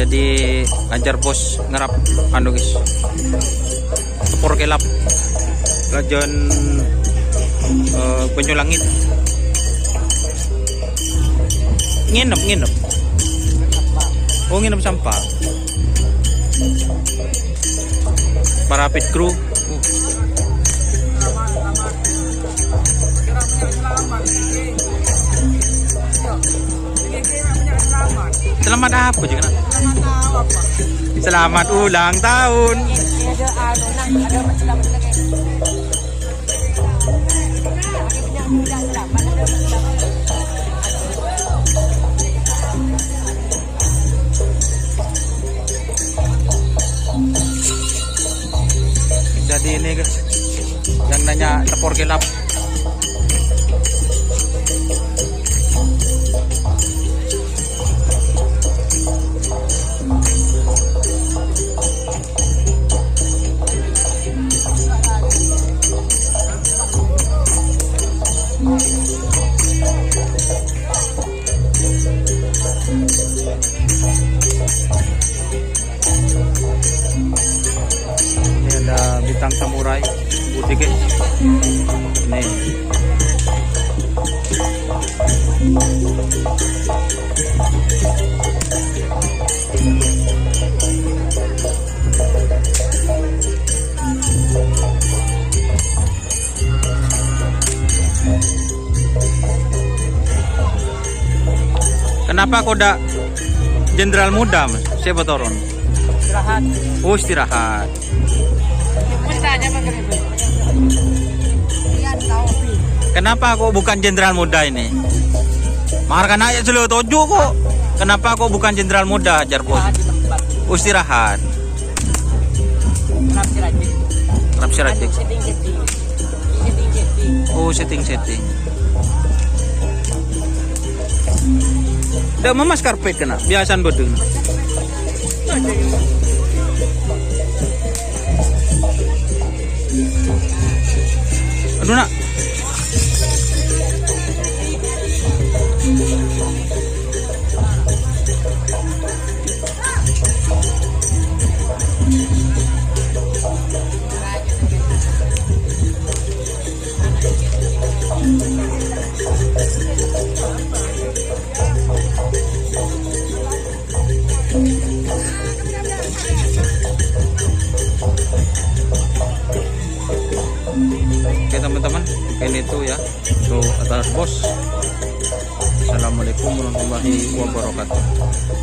Jadi ajar bos ngerap anu guys. Tepor kelap. Lajon penyu langit. Nginep. Oh, nginep sampah. Para pit crew. Selamat apa juga? Selamat ulang tahun. Jadi ini guys, yang nanya tepor kelap. Ini ada bintang samurai putih guys. Ini kenapa kok ada jenderal muda mas? Siapa turun? Istirahat. Oh, istirahat. Kenapa kok bukan jenderal muda ini? Markan aja selalu tojo kok. Kenapa kok bukan jenderal muda ajar bos? Oh, istirahat. Rapsi rajik. Oh, setting. Udah memas karpet kena, biasaan bodong. Aduh nak. Oke teman-teman, mungkin itu ya untuk atas bos. Assalamualaikum warahmatullahi wabarakatuh.